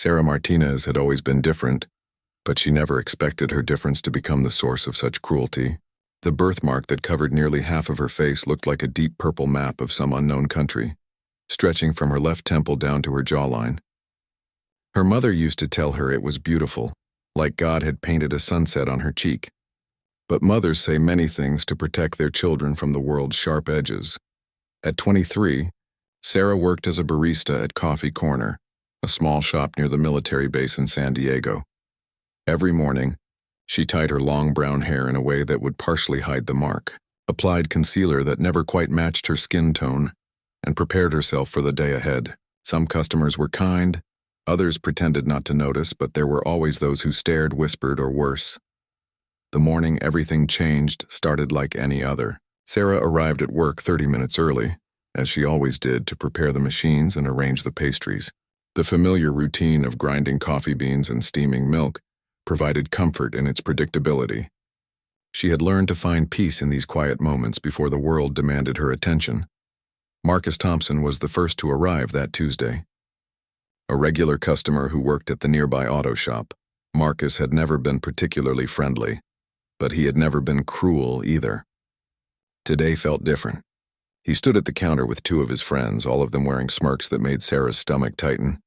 Sarah Martinez had always been different, but she never expected her difference to become the source of such cruelty. The birthmark that covered nearly half of her face looked like a deep purple map of some unknown country, stretching from her left temple down to her jawline. Her mother used to tell her it was beautiful, like God had painted a sunset on her cheek. But mothers say many things to protect their children from the world's sharp edges. At 23, Sarah worked as a barista at Coffee Corner, a small shop near the military base in San Diego. Every morning, she tied her long brown hair in a way that would partially hide the mark, applied concealer that never quite matched her skin tone, and prepared herself for the day ahead. Some customers were kind, others pretended not to notice, but there were always those who stared, whispered, or worse. The morning everything changed started like any other. Sarah arrived at work 30 minutes early, as she always did, to prepare the machines and arrange the pastries. The familiar routine of grinding coffee beans and steaming milk provided comfort in its predictability. She had learned to find peace in these quiet moments before the world demanded her attention. Marcus Thompson was the first to arrive that Tuesday. A regular customer who worked at the nearby auto shop, Marcus had never been particularly friendly, but he had never been cruel either. Today felt different. He stood at the counter with two of his friends, all of them wearing smirks that made Sarah's stomach tighten.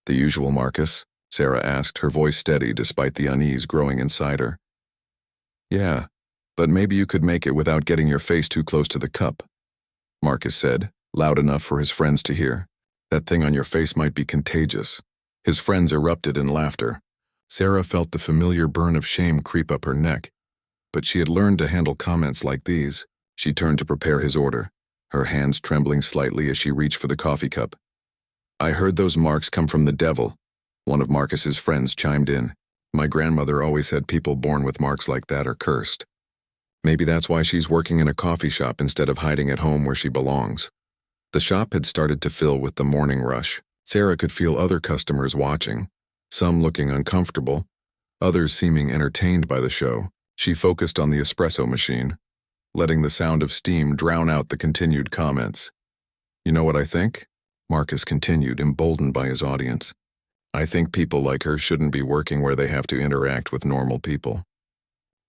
"The usual, Marcus?" Sarah asked, her voice steady despite the unease growing inside her. "Yeah, but maybe you could make it without getting your face too close to the cup," Marcus said, loud enough for his friends to hear. "That thing on your face might be contagious." His friends erupted in laughter. Sarah felt the familiar burn of shame creep up her neck, but she had learned to handle comments like these. She turned to prepare his order, her hands trembling slightly as she reached for the coffee cup. "I heard those marks come from the devil," one of Marcus's friends chimed in. "My grandmother always said people born with marks like that are cursed. Maybe that's why she's working in a coffee shop instead of hiding at home where she belongs." The shop had started to fill with the morning rush. Sarah could feel other customers watching, some looking uncomfortable, others seeming entertained by the show. She focused on the espresso machine, letting the sound of steam drown out the continued comments. "You know what I think?" Marcus continued, emboldened by his audience. "I think people like her shouldn't be working where they have to interact with normal people.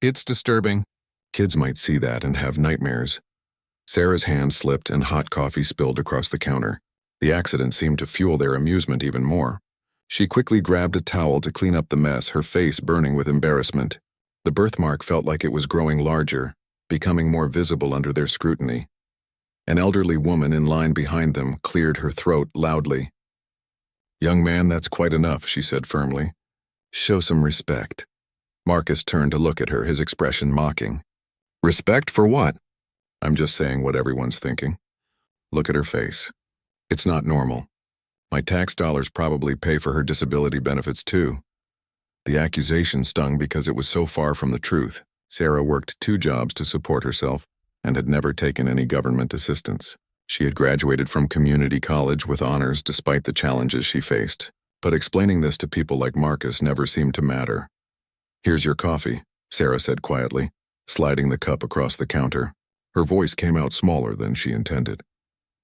It's disturbing. Kids might see that and have nightmares." Sarah's hand slipped and hot coffee spilled across the counter. The accident seemed to fuel their amusement even more. She quickly grabbed a towel to clean up the mess, her face burning with embarrassment. The birthmark felt like it was growing larger, becoming more visible under their scrutiny. An elderly woman in line behind them cleared her throat loudly. "Young man, that's quite enough," she said firmly. "Show some respect." Marcus turned to look at her, his expression mocking. "Respect for what?" "I'm just saying what everyone's thinking. Look at her face. It's not normal. My tax dollars probably pay for her disability benefits too." The accusation stung because it was so far from the truth. Sarah worked 2 jobs to support herself and had never taken any government assistance. She had graduated from community college with honors despite the challenges she faced. But explaining this to people like Marcus never seemed to matter. "Here's your coffee," Sarah said quietly, sliding the cup across the counter. Her voice came out smaller than she intended.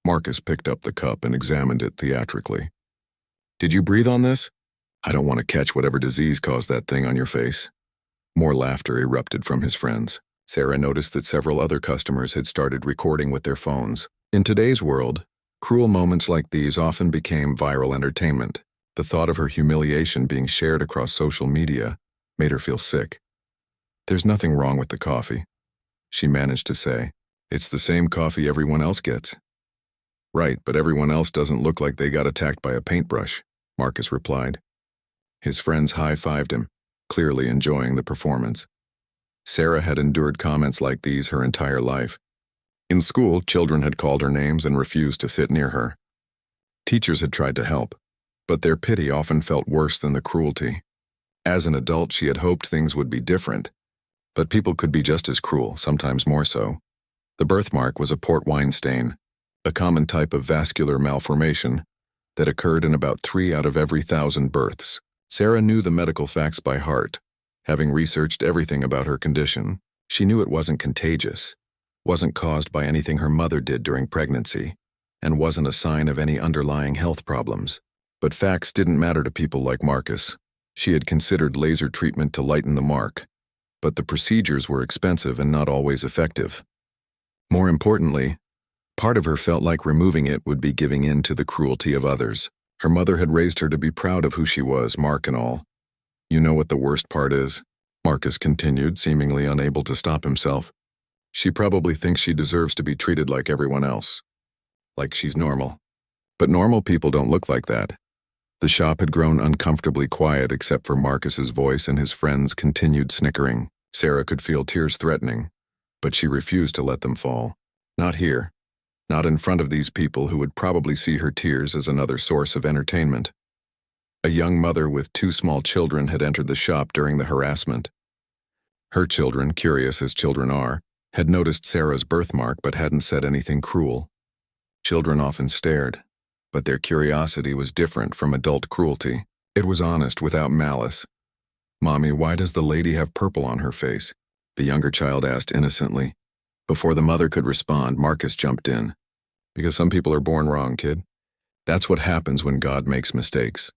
Marcus picked up the cup and examined it theatrically. "Did you breathe on this? I don't want to catch whatever disease caused that thing on your face." More laughter erupted from his friends. Sarah noticed that several other customers had started recording with their phones. In today's world, cruel moments like these often became viral entertainment. The thought of her humiliation being shared across social media made her feel sick. "There's nothing wrong with the coffee," she managed to say. "It's the same coffee everyone else gets." "Right, but everyone else doesn't look like they got attacked by a paintbrush," Marcus replied. His friends high-fived him, clearly enjoying the performance. Sarah had endured comments like these her entire life. In school, children had called her names and refused to sit near her. Teachers had tried to help, but their pity often felt worse than the cruelty. As an adult, she had hoped things would be different, but people could be just as cruel, sometimes more so. The birthmark was a port wine stain, a common type of vascular malformation that occurred in about 3 out of every 1,000 births. Sarah knew the medical facts by heart. Having researched everything about her condition, she knew it wasn't contagious, wasn't caused by anything her mother did during pregnancy, and wasn't a sign of any underlying health problems. But facts didn't matter to people like Marcus. She had considered laser treatment to lighten the mark, but the procedures were expensive and not always effective. More importantly, part of her felt like removing it would be giving in to the cruelty of others. Her mother had raised her to be proud of who she was, Mark and all. You know what the worst part is? Marcus continued, seemingly unable to stop himself. She probably thinks she deserves to be treated like everyone else. Like she's normal. But normal people don't look like that. The shop had grown uncomfortably quiet except for Marcus's voice and his friends' continued snickering. Sarah could feel tears threatening, but she refused to let them fall. Not here. Not in front of these people who would probably see her tears as another source of entertainment. A young mother with 2 small children had entered the shop during the harassment. Her children, curious as children are, had noticed Sarah's birthmark but hadn't said anything cruel. Children often stared, but their curiosity was different from adult cruelty. It was honest without malice. "Mommy, why does the lady have purple on her face?" the younger child asked innocently. Before the mother could respond, Marcus jumped in. "Because some people are born wrong, kid. That's what happens when God makes mistakes."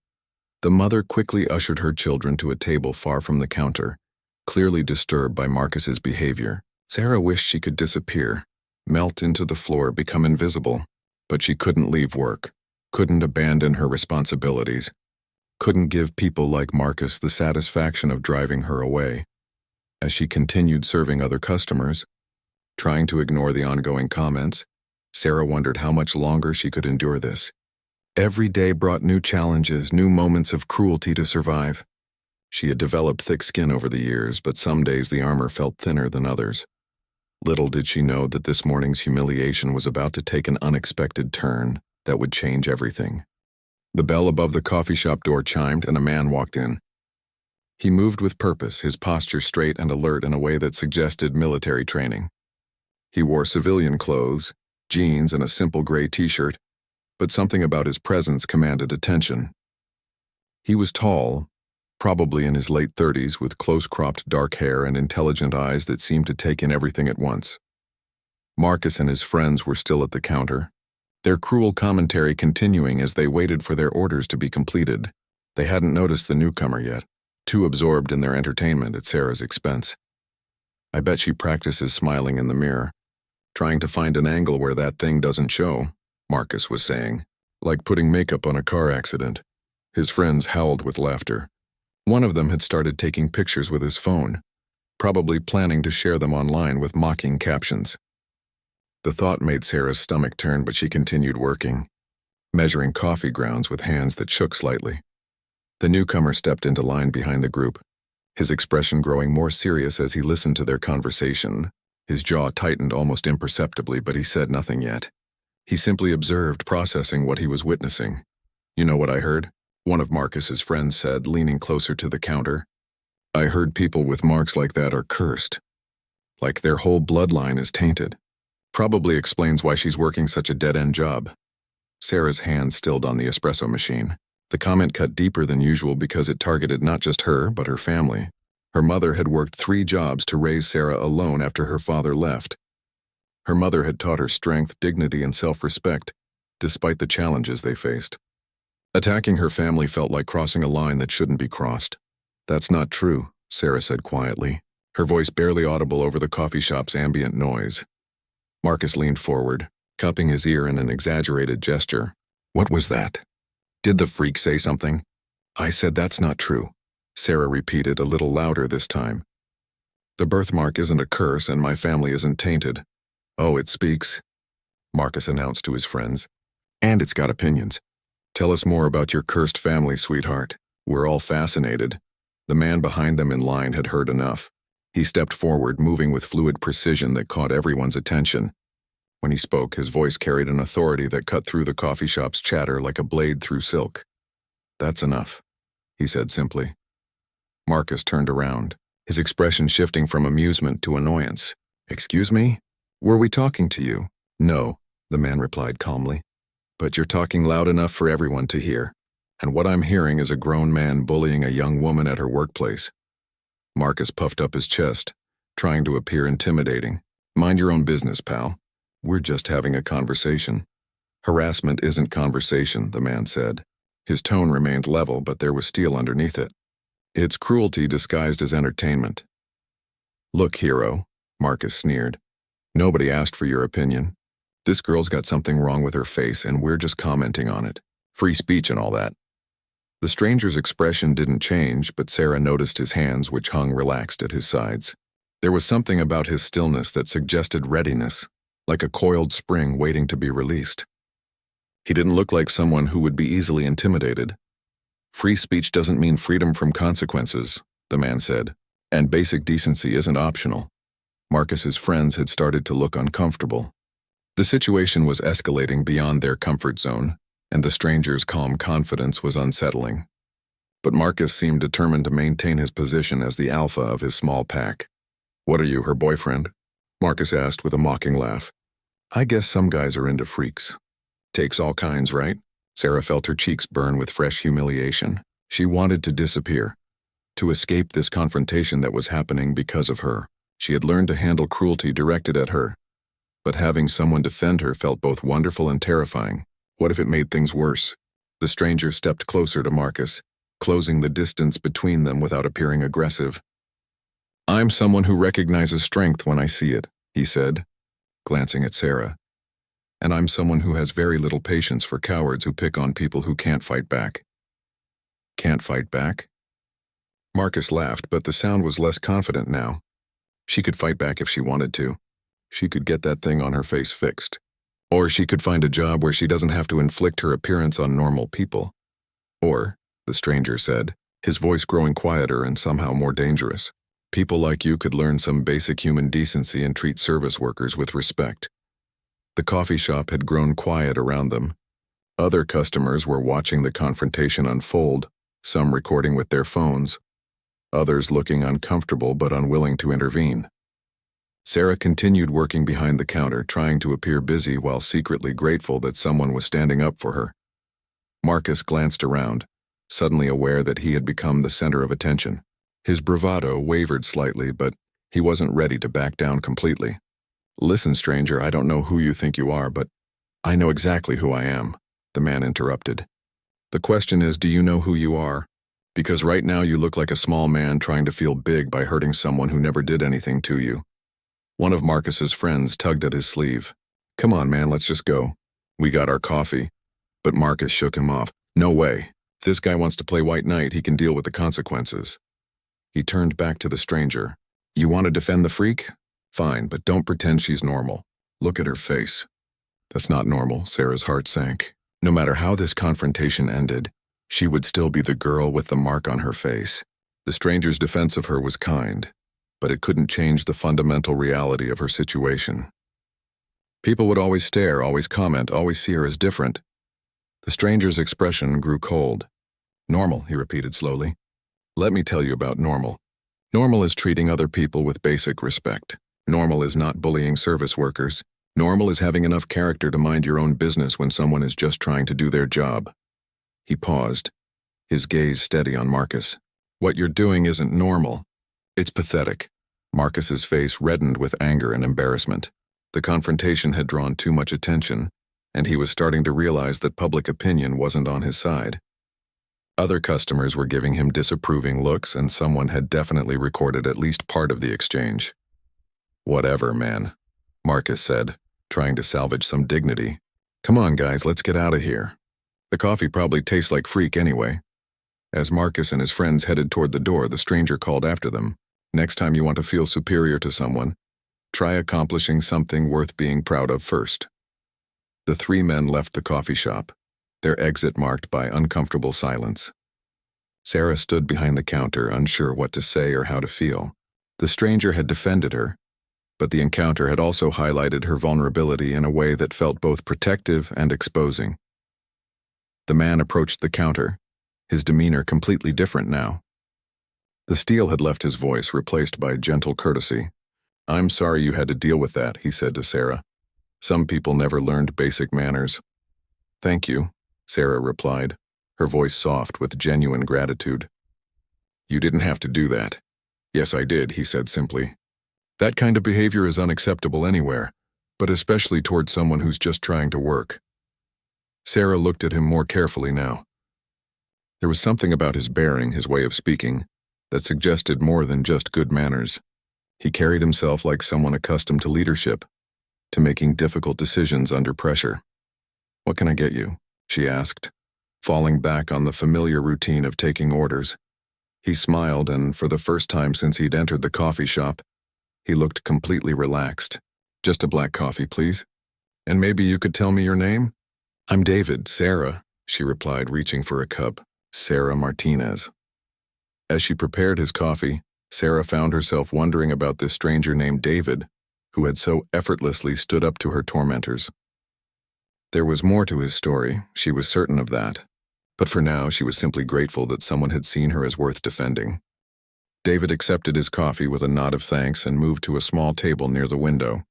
The mother quickly ushered her children to a table far from the counter, clearly disturbed by Marcus's behavior. Sarah wished she could disappear, melt into the floor, become invisible, but she couldn't leave work, couldn't abandon her responsibilities, couldn't give people like Marcus the satisfaction of driving her away. As she continued serving other customers, trying to ignore the ongoing comments, Sarah wondered how much longer she could endure this. Every day brought new challenges, new moments of cruelty to survive. She had developed thick skin over the years, but some days the armor felt thinner than others. Little did she know that this morning's humiliation was about to take an unexpected turn that would change everything. The bell above the coffee shop door chimed and a man walked in. He moved with purpose, his posture straight and alert in a way that suggested military training. He wore civilian clothes, jeans and a simple gray t-shirt, but something about his presence commanded attention. He was tall, probably in his late 30s, with close-cropped dark hair and intelligent eyes that seemed to take in everything at once. Marcus and his friends were still at the counter, their cruel commentary continuing as they waited for their orders to be completed. They hadn't noticed the newcomer yet, too absorbed in their entertainment at Sarah's expense. "I bet she practices smiling in the mirror, trying to find an angle where that thing doesn't show," Marcus was saying, "like putting makeup on a car accident." His friends howled with laughter. One of them had started taking pictures with his phone, probably planning to share them online with mocking captions. The thought made Sarah's stomach turn, but she continued working, measuring coffee grounds with hands that shook slightly. The newcomer stepped into line behind the group, his expression growing more serious as he listened to their conversation. His jaw tightened almost imperceptibly, but he said nothing yet. He simply observed, processing what he was witnessing. "You know what I heard?" one of Marcus's friends said, leaning closer to the counter. "I heard people with marks like that are cursed. Like their whole bloodline is tainted. Probably explains why she's working such a dead-end job." Sarah's hand stilled on the espresso machine. The comment cut deeper than usual because it targeted not just her, but her family. Her mother had worked 3 jobs to raise Sarah alone after her father left. Her mother had taught her strength, dignity, and self-respect, despite the challenges they faced. Attacking her family felt like crossing a line that shouldn't be crossed. "That's not true," Sarah said quietly, her voice barely audible over the coffee shop's ambient noise. Marcus leaned forward, cupping his ear in an exaggerated gesture. "What was that? Did the freak say something?" "I said that's not true," Sarah repeated, a little louder this time. "The birthmark isn't a curse and my family isn't tainted." "Oh, it speaks," Marcus announced to his friends. "And it's got opinions. Tell us more about your cursed family, sweetheart. We're all fascinated." The man behind them in line had heard enough. He stepped forward, moving with fluid precision that caught everyone's attention. When he spoke, his voice carried an authority that cut through the coffee shop's chatter like a blade through silk. "That's enough," he said simply. Marcus turned around, his expression shifting from amusement to annoyance. "Excuse me? Were we talking to you?" "No," the man replied calmly. "But you're talking loud enough for everyone to hear. And what I'm hearing is a grown man bullying a young woman at her workplace." Marcus puffed up his chest, trying to appear intimidating. "Mind your own business, pal. We're just having a conversation." "Harassment isn't conversation," the man said. His tone remained level, but there was steel underneath it. It's cruelty disguised as entertainment. Look, hero, Marcus sneered. Nobody asked for your opinion. This girl's got something wrong with her face, and we're just commenting on it. Free speech and all that. The stranger's expression didn't change, but Sarah noticed his hands, which hung relaxed at his sides. There was something about his stillness that suggested readiness, like a coiled spring waiting to be released. He didn't look like someone who would be easily intimidated. Free speech doesn't mean freedom from consequences, the man said, and basic decency isn't optional. Marcus's friends had started to look uncomfortable. The situation was escalating beyond their comfort zone, and the stranger's calm confidence was unsettling. But Marcus seemed determined to maintain his position as the alpha of his small pack. What are you, her boyfriend? Marcus asked with a mocking laugh. I guess some guys are into freaks. Takes all kinds, right? Sarah felt her cheeks burn with fresh humiliation. She wanted to disappear, to escape this confrontation that was happening because of her. She had learned to handle cruelty directed at her, but having someone defend her felt both wonderful and terrifying. What if it made things worse? The stranger stepped closer to Marcus, closing the distance between them without appearing aggressive. I'm someone who recognizes strength when I see it, he said, glancing at Sarah. And I'm someone who has very little patience for cowards who pick on people who can't fight back. Can't fight back? Marcus laughed, but the sound was less confident now. She could fight back if she wanted to. She could get that thing on her face fixed. Or she could find a job where she doesn't have to inflict her appearance on normal people. Or, the stranger said, his voice growing quieter and somehow more dangerous, people like you could learn some basic human decency and treat service workers with respect. The coffee shop had grown quiet around them. Other customers were watching the confrontation unfold, some recording with their phones, others looking uncomfortable but unwilling to intervene. Sarah continued working behind the counter, trying to appear busy while secretly grateful that someone was standing up for her. Marcus glanced around, suddenly aware that he had become the center of attention. His bravado wavered slightly, but he wasn't ready to back down completely. Listen, stranger, I don't know who you think you are, but I know exactly who I am, the man interrupted. The question is, do you know who you are? Because right now you look like a small man trying to feel big by hurting someone who never did anything to you. One of Marcus's friends tugged at his sleeve. Come on, man, let's just go. We got our coffee. But Marcus shook him off. No way. If this guy wants to play white knight, he can deal with the consequences. He turned back to the stranger. You want to defend the freak? Fine, but don't pretend she's normal. Look at her face. That's not normal, Sarah's heart sank. No matter how this confrontation ended, she would still be the girl with the mark on her face. The stranger's defense of her was kind, but it couldn't change the fundamental reality of her situation. People would always stare, always comment, always see her as different. The stranger's expression grew cold. Normal, he repeated slowly. Let me tell you about normal. Normal is treating other people with basic respect. Normal is not bullying service workers. Normal is having enough character to mind your own business when someone is just trying to do their job. He paused, his gaze steady on Marcus. What you're doing isn't normal. It's pathetic. Marcus's face reddened with anger and embarrassment. The confrontation had drawn too much attention, and he was starting to realize that public opinion wasn't on his side. Other customers were giving him disapproving looks, and someone had definitely recorded at least part of the exchange. Whatever, man, Marcus said, trying to salvage some dignity. Come on, guys, let's get out of here. The coffee probably tastes like freak anyway. As Marcus and his friends headed toward the door, the stranger called after them. Next time you want to feel superior to someone, try accomplishing something worth being proud of first. The three men left the coffee shop, their exit marked by uncomfortable silence. Sarah stood behind the counter, unsure what to say or how to feel. The stranger had defended her, but the encounter had also highlighted her vulnerability in a way that felt both protective and exposing. The man approached the counter, his demeanor completely different now. The steel had left his voice, replaced by gentle courtesy. I'm sorry you had to deal with that, he said to Sarah. Some people never learned basic manners. Thank you, Sarah replied, her voice soft with genuine gratitude. You didn't have to do that. Yes, I did, he said simply. That kind of behavior is unacceptable anywhere, but especially toward someone who's just trying to work. Sarah looked at him more carefully now. There was something about his bearing, his way of speaking, that suggested more than just good manners. He carried himself like someone accustomed to leadership, to making difficult decisions under pressure. "What can I get you?" she asked, falling back on the familiar routine of taking orders. He smiled, and for the first time since he'd entered the coffee shop, he looked completely relaxed. "Just a black coffee, please. And maybe you could tell me your name?" "I'm David, Sarah," she replied, reaching for a cup. "Sarah Martinez." As she prepared his coffee, Sarah found herself wondering about this stranger named David, who had so effortlessly stood up to her tormentors. There was more to his story, she was certain of that. But for now, she was simply grateful that someone had seen her as worth defending. David accepted his coffee with a nod of thanks and moved to a small table near the window.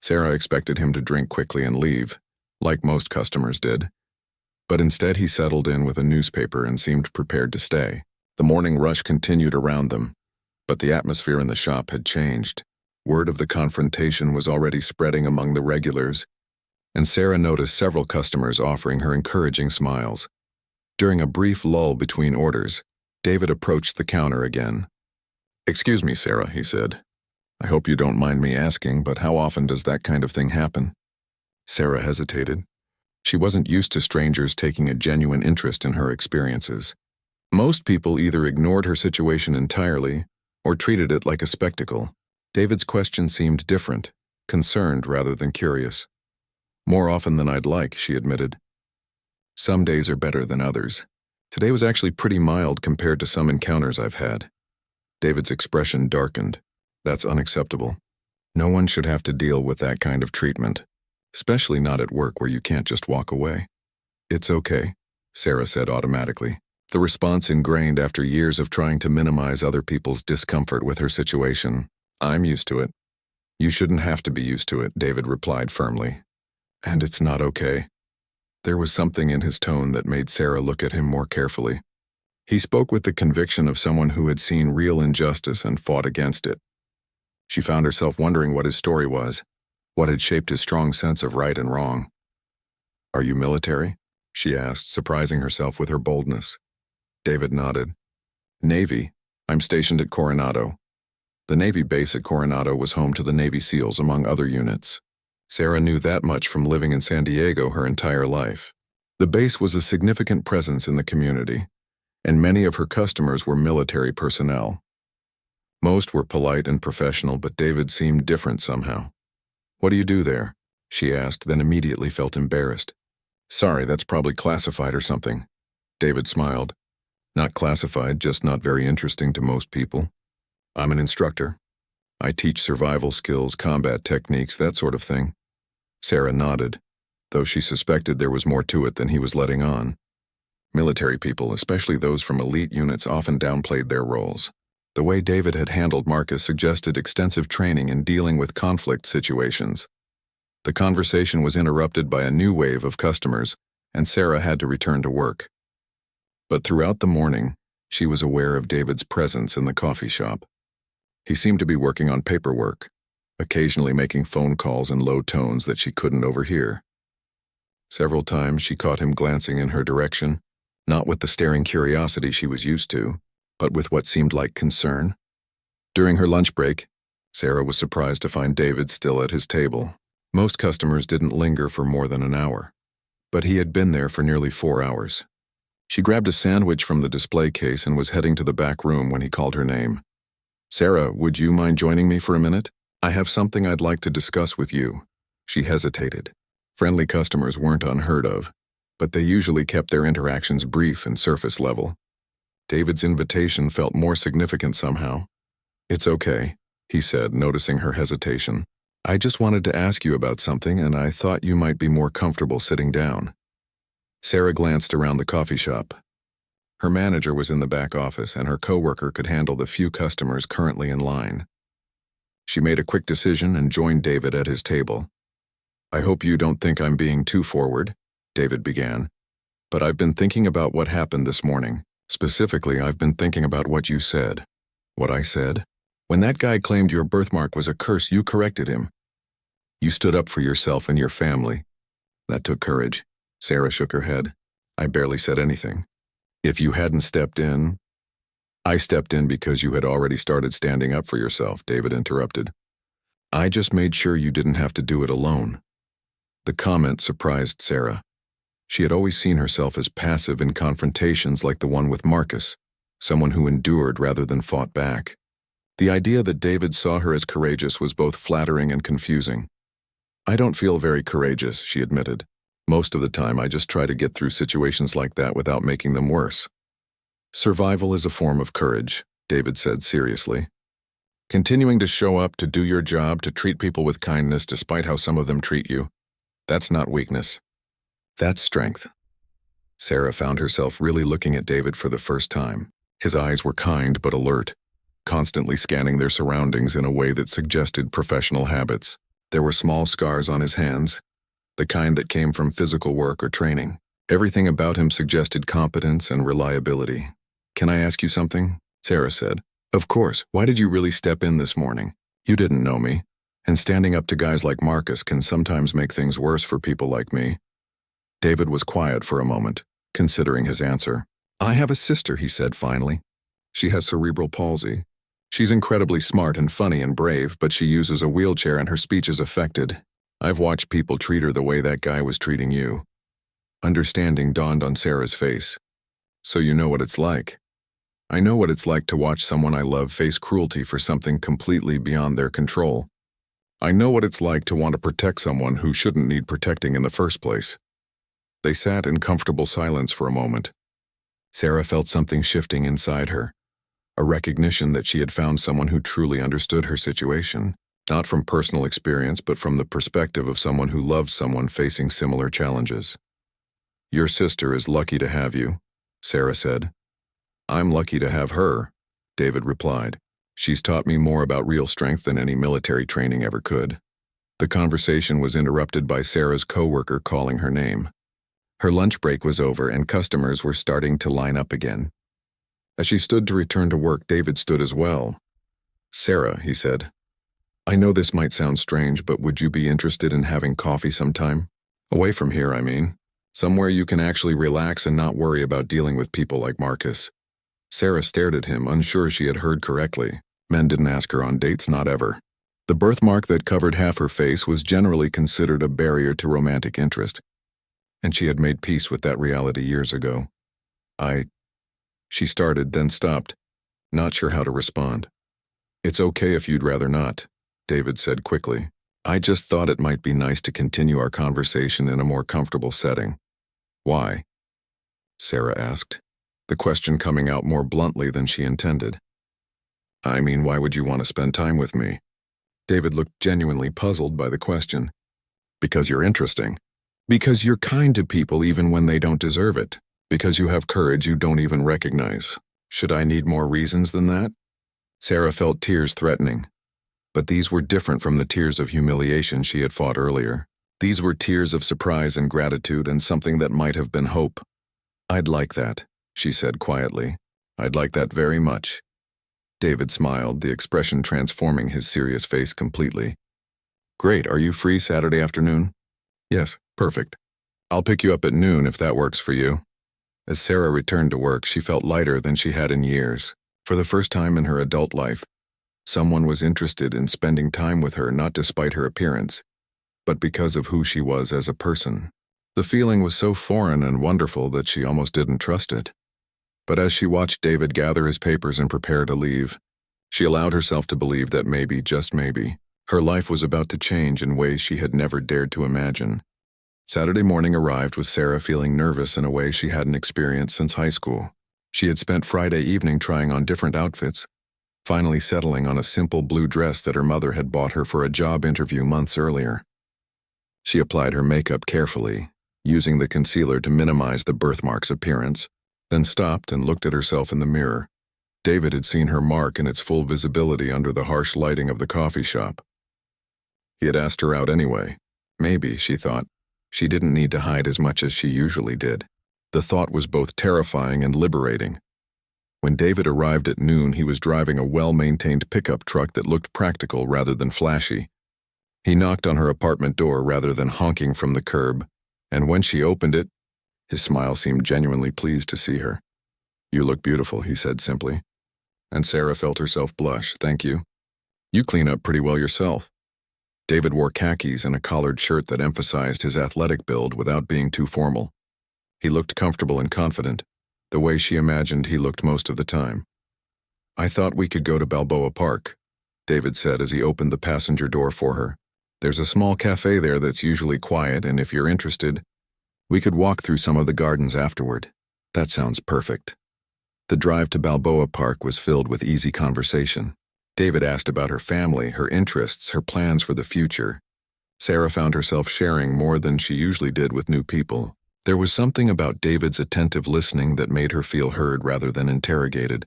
Sarah expected him to drink quickly and leave, like most customers did. But instead he settled in with a newspaper and seemed prepared to stay. The morning rush continued around them, but the atmosphere in the shop had changed. Word of the confrontation was already spreading among the regulars, and Sarah noticed several customers offering her encouraging smiles. During a brief lull between orders, David approached the counter again. "Excuse me, Sarah," he said. "I hope you don't mind me asking, but how often does that kind of thing happen?" Sarah hesitated. She wasn't used to strangers taking a genuine interest in her experiences. Most people either ignored her situation entirely or treated it like a spectacle. David's question seemed different, concerned rather than curious. "More often than I'd like," she admitted. "Some days are better than others. Today was actually pretty mild compared to some encounters I've had." David's expression darkened. "That's unacceptable. No one should have to deal with that kind of treatment, especially not at work where you can't just walk away." "It's okay," Sarah said automatically, the response ingrained after years of trying to minimize other people's discomfort with her situation. "I'm used to it." "You shouldn't have to be used to it," David replied firmly. "And it's not okay." There was something in his tone that made Sarah look at him more carefully. He spoke with the conviction of someone who had seen real injustice and fought against it. She found herself wondering what his story was, what had shaped his strong sense of right and wrong. "Are you military?" she asked, surprising herself with her boldness. David nodded. "Navy. I'm stationed at Coronado." The Navy base at Coronado was home to the Navy SEALs, among other units. Sarah knew that much from living in San Diego her entire life. The base was a significant presence in the community, and many of her customers were military personnel. Most were polite and professional, but David seemed different somehow. "What do you do there?" she asked, then immediately felt embarrassed. "Sorry, that's probably classified or something." David smiled. "Not classified, just not very interesting to most people. I'm an instructor. I teach survival skills, combat techniques, that sort of thing." Sarah nodded, though she suspected there was more to it than he was letting on. Military people, especially those from elite units, often downplayed their roles. The way David had handled Marcus suggested extensive training in dealing with conflict situations. The conversation was interrupted by a new wave of customers, and Sarah had to return to work. But throughout the morning, she was aware of David's presence in the coffee shop. He seemed to be working on paperwork, occasionally making phone calls in low tones that she couldn't overhear. Several times she caught him glancing in her direction, not with the staring curiosity she was used to, but with what seemed like concern. During her lunch break, Sarah was surprised to find David still at his table. Most customers didn't linger for more than an hour, but he had been there for nearly 4 hours. She grabbed a sandwich from the display case and was heading to the back room when he called her name. "Sarah, would you mind joining me for a minute? I have something I'd like to discuss with you." She hesitated. Friendly customers weren't unheard of, but they usually kept their interactions brief and surface level. David's invitation felt more significant somehow. "It's okay," he said, noticing her hesitation. "I just wanted to ask you about something, and I thought you might be more comfortable sitting down." Sarah glanced around the coffee shop. Her manager was in the back office, and her coworker could handle the few customers currently in line. She made a quick decision and joined David at his table. "I hope you don't think I'm being too forward," David began, "but I've been thinking about what happened this morning. Specifically, I've been thinking about what you said." "What I said?" "When that guy claimed your birthmark was a curse, you corrected him. You stood up for yourself and your family. That took courage." Sarah shook her head. "I barely said anything." If you hadn't stepped in, I stepped in because you had already started standing up for yourself, David interrupted. I just made sure you didn't have to do it alone. The comment surprised Sarah. She had always seen herself as passive in confrontations like the one with Marcus, someone who endured rather than fought back. The idea that David saw her as courageous was both flattering and confusing. I don't feel very courageous, she admitted. Most of the time I just try to get through situations like that without making them worse. Survival is a form of courage, David said seriously. Continuing to show up, to do your job, to treat people with kindness despite how some of them treat you, that's not weakness. That's strength. Sarah found herself really looking at David for the first time. His eyes were kind but alert, constantly scanning their surroundings in a way that suggested professional habits. There were small scars on his hands, the kind that came from physical work or training. Everything about him suggested competence and reliability. Can I ask you something? Sarah said. Of course. Why did you really step in this morning? You didn't know me, and standing up to guys like Marcus can sometimes make things worse for people like me. David was quiet for a moment, considering his answer. I have a sister, he said finally. She has cerebral palsy. She's incredibly smart and funny and brave, but she uses a wheelchair and her speech is affected. I've watched people treat her the way that guy was treating you. Understanding dawned on Sarah's face. So you know what it's like. I know what it's like to watch someone I love face cruelty for something completely beyond their control. I know what it's like to want to protect someone who shouldn't need protecting in the first place. They sat in comfortable silence for a moment. Sarah felt something shifting inside her, a recognition that she had found someone who truly understood her situation, not from personal experience but from the perspective of someone who loved someone facing similar challenges. Your sister is lucky to have you, Sarah said. I'm lucky to have her, David replied. She's taught me more about real strength than any military training ever could. The conversation was interrupted by Sarah's coworker calling her name. Her lunch break was over and customers were starting to line up again. As she stood to return to work, David stood as well. Sarah, he said, I know this might sound strange, but would you be interested in having coffee sometime? Away from here, I mean. Somewhere you can actually relax and not worry about dealing with people like Marcus. Sarah stared at him, unsure she had heard correctly. Men didn't ask her on dates, not ever. The birthmark that covered half her face was generally considered a barrier to romantic interest, and she had made peace with that reality years ago. She started, then stopped, not sure how to respond. It's okay if you'd rather not, David said quickly. I just thought it might be nice to continue our conversation in a more comfortable setting. Why? Sarah asked, the question coming out more bluntly than she intended. I mean, why would you want to spend time with me? David looked genuinely puzzled by the question. Because you're interesting. Because you're kind to people even when they don't deserve it. Because you have courage you don't even recognize. Should I need more reasons than that? Sarah felt tears threatening. But these were different from the tears of humiliation she had fought earlier. These were tears of surprise and gratitude and something that might have been hope. I'd like that, she said quietly. I'd like that very much. David smiled, the expression transforming his serious face completely. Great, are you free Saturday afternoon? Yes, perfect. I'll pick you up at noon if that works for you. As Sarah returned to work, she felt lighter than she had in years. For the first time in her adult life, someone was interested in spending time with her not despite her appearance, but because of who she was as a person. The feeling was so foreign and wonderful that she almost didn't trust it. But as she watched David gather his papers and prepare to leave, she allowed herself to believe that maybe, just maybe, her life was about to change in ways she had never dared to imagine. Saturday morning arrived with Sarah feeling nervous in a way she hadn't experienced since high school. She had spent Friday evening trying on different outfits, finally settling on a simple blue dress that her mother had bought her for a job interview months earlier. She applied her makeup carefully, using the concealer to minimize the birthmark's appearance, then stopped and looked at herself in the mirror. David had seen her mark in its full visibility under the harsh lighting of the coffee shop. He had asked her out anyway. Maybe, she thought, she didn't need to hide as much as she usually did. The thought was both terrifying and liberating. When David arrived at noon, he was driving a well-maintained pickup truck that looked practical rather than flashy. He knocked on her apartment door rather than honking from the curb, and when she opened it, his smile seemed genuinely pleased to see her. "You look beautiful," he said simply. And Sarah felt herself blush. "Thank you. You clean up pretty well yourself." David wore khakis and a collared shirt that emphasized his athletic build without being too formal. He looked comfortable and confident, the way she imagined he looked most of the time. "I thought we could go to Balboa Park," David said as he opened the passenger door for her. "There's a small cafe there that's usually quiet, and if you're interested, we could walk through some of the gardens afterward." "That sounds perfect." The drive to Balboa Park was filled with easy conversation. David asked about her family, her interests, her plans for the future. Sarah found herself sharing more than she usually did with new people. There was something about David's attentive listening that made her feel heard rather than interrogated.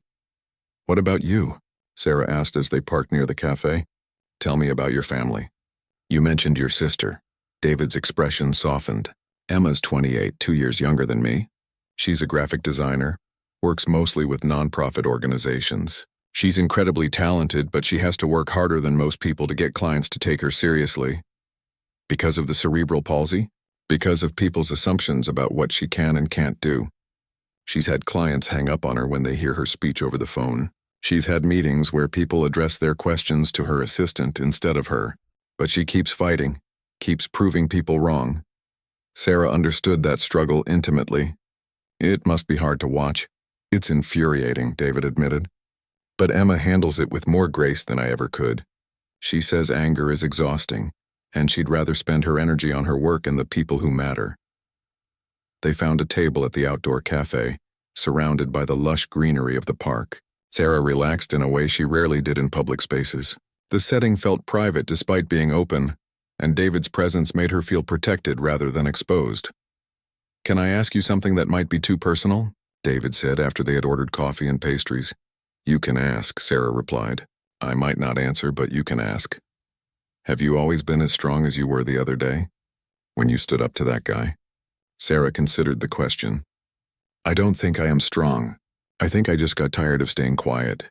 "What about you?" Sarah asked as they parked near the cafe. "Tell me about your family." "You mentioned your sister." David's expression softened. "Emma's 28, 2 years younger than me. She's a graphic designer, works mostly with nonprofit organizations. She's incredibly talented, but she has to work harder than most people to get clients to take her seriously." "Because of the cerebral palsy?" "Because of people's assumptions about what she can and can't do. She's had clients hang up on her when they hear her speech over the phone. She's had meetings where people address their questions to her assistant instead of her. But she keeps fighting, keeps proving people wrong." Sarah understood that struggle intimately. "It must be hard to watch." "It's infuriating," David admitted. "But Emma handles it with more grace than I ever could. She says anger is exhausting, and she'd rather spend her energy on her work and the people who matter." They found a table at the outdoor cafe, surrounded by the lush greenery of the park. Sarah relaxed in a way she rarely did in public spaces. The setting felt private despite being open, and David's presence made her feel protected rather than exposed. "Can I ask you something that might be too personal?" David said after they had ordered coffee and pastries. "You can ask," Sarah replied. "I might not answer, but you can ask. Have you always been as strong as you were the other day, when you stood up to that guy?" Sarah considered the question. "I don't think I am strong. I think I just got tired of staying quiet."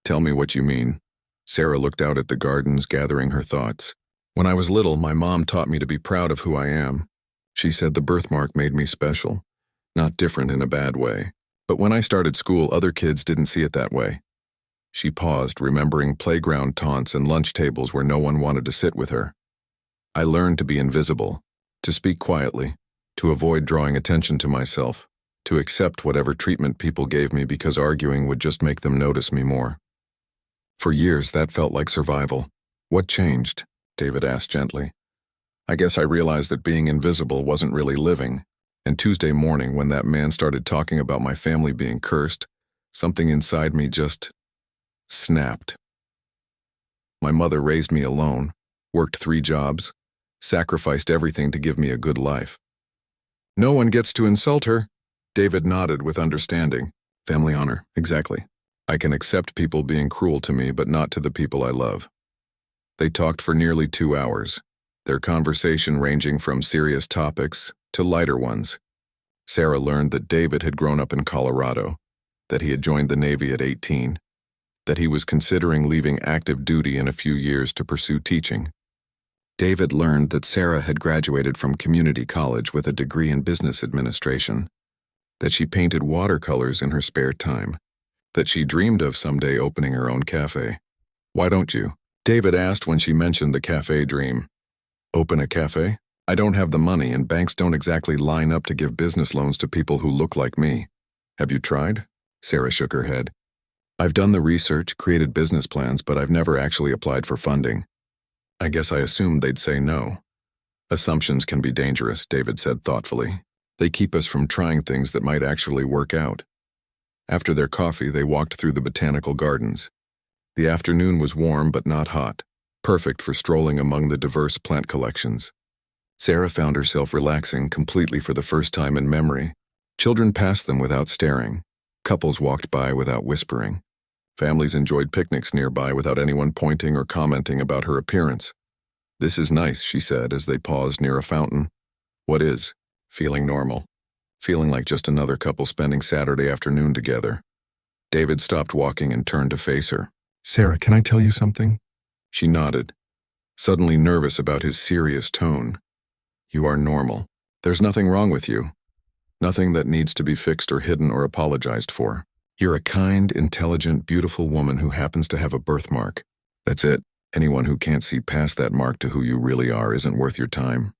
"Tell me what you mean." Sarah looked out at the gardens, gathering her thoughts. "When I was little, my mom taught me to be proud of who I am. She said the birthmark made me special, not different in a bad way. But when I started school, other kids didn't see it that way." She paused, remembering playground taunts and lunch tables where no one wanted to sit with her. "I learned to be invisible, to speak quietly, to avoid drawing attention to myself, to accept whatever treatment people gave me because arguing would just make them notice me more. For years, that felt like survival." "What changed?" David asked gently. "I guess I realized that being invisible wasn't really living. And Tuesday morning, when that man started talking about my family being cursed, something inside me just snapped. My mother raised me alone, worked 3 jobs, sacrificed everything to give me a good life." "No one gets to insult her." David nodded with understanding. "Family honor, exactly. I can accept people being cruel to me, but not to the people I love." They talked for nearly 2 hours, their conversation ranging from serious topics to lighter ones. Sarah learned that David had grown up in Colorado, that he had joined the Navy at 18, that he was considering leaving active duty in a few years to pursue teaching. David learned that Sarah had graduated from community college with a degree in business administration, that she painted watercolors in her spare time, that she dreamed of someday opening her own cafe. "Why don't you?" David asked when she mentioned the cafe dream. "Open a cafe? I don't have the money, and banks don't exactly line up to give business loans to people who look like me." "Have you tried?" Sarah shook her head. "I've done the research, created business plans, but I've never actually applied for funding. I guess I assumed they'd say no." "Assumptions can be dangerous," David said thoughtfully. "They keep us from trying things that might actually work out." After their coffee, they walked through the botanical gardens. The afternoon was warm but not hot, perfect for strolling among the diverse plant collections. Sarah found herself relaxing completely for the first time in memory. Children passed them without staring. Couples walked by without whispering. Families enjoyed picnics nearby without anyone pointing or commenting about her appearance. "This is nice," she said as they paused near a fountain. "What is?" "Feeling normal. Feeling like just another couple spending Saturday afternoon together." David stopped walking and turned to face her. "Sarah, can I tell you something?" She nodded, suddenly nervous about his serious tone. "You are normal. There's nothing wrong with you. Nothing that needs to be fixed or hidden or apologized for." You're a kind, intelligent, beautiful woman who happens to have a birthmark. That's it. Anyone who can't see past that mark to who you really are isn't worth your time."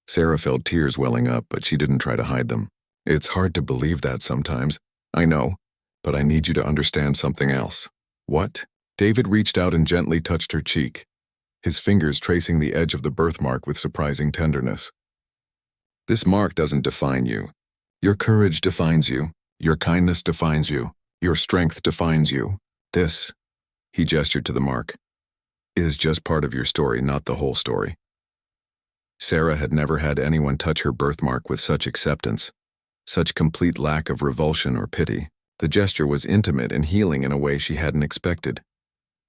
Sarah felt tears welling up, but she didn't try to hide them. "It's hard to believe that sometimes. I know, but I need you to understand something else." "What?" David reached out and gently touched her cheek, his fingers tracing the edge of the birthmark with surprising tenderness. "This mark doesn't define you. Your courage defines you. Your kindness defines you. Your strength defines you. This," he gestured to the mark, "is just part of your story, not the whole story." Sarah had never had anyone touch her birthmark with such acceptance, such complete lack of revulsion or pity. The gesture was intimate and healing in a way she hadn't expected.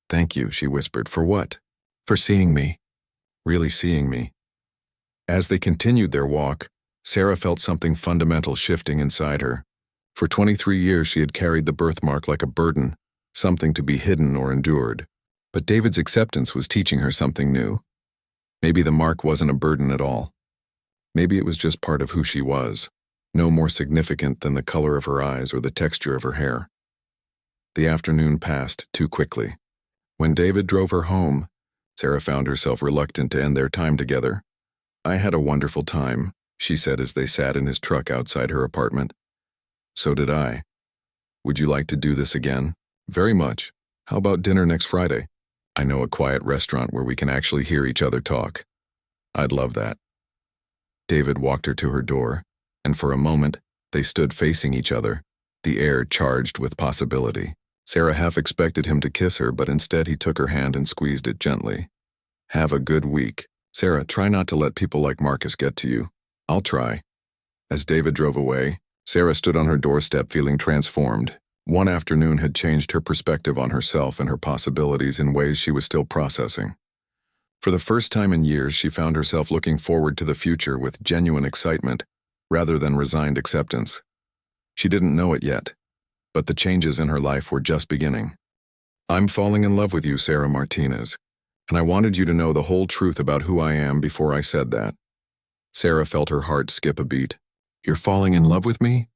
"Thank you," she whispered. "For what?" "For seeing me. Really seeing me." As they continued their walk, Sarah felt something fundamental shifting inside her. For 23 years she had carried the birthmark like a burden, something to be hidden or endured. But David's acceptance was teaching her something new. Maybe the mark wasn't a burden at all. Maybe it was just part of who she was, no more significant than the color of her eyes or the texture of her hair. The afternoon passed too quickly. When David drove her home, Sarah found herself reluctant to end their time together. "I had a wonderful time," she said as they sat in his truck outside her apartment. "So did I. Would you like to do this again?" "Very much. How about dinner next Friday? I know a quiet restaurant where we can actually hear each other talk." "I'd love that." David walked her to her door, and for a moment, they stood facing each other, the air charged with possibility. Sarah half expected him to kiss her, but instead he took her hand and squeezed it gently. "Have a good week. Sarah, try not to let people like Marcus get to you." "I'll try." As David drove away, Sarah stood on her doorstep feeling transformed. One afternoon had changed her perspective on herself and her possibilities in ways she was still processing. For the first time in years, she found herself looking forward to the future with genuine excitement, rather than resigned acceptance. She didn't know it yet, but the changes in her life were just beginning. "I'm falling in love with you, Sarah Martinez, and I wanted you to know the whole truth about who I am before I said that." Sarah felt her heart skip a beat. "You're falling in love with me?"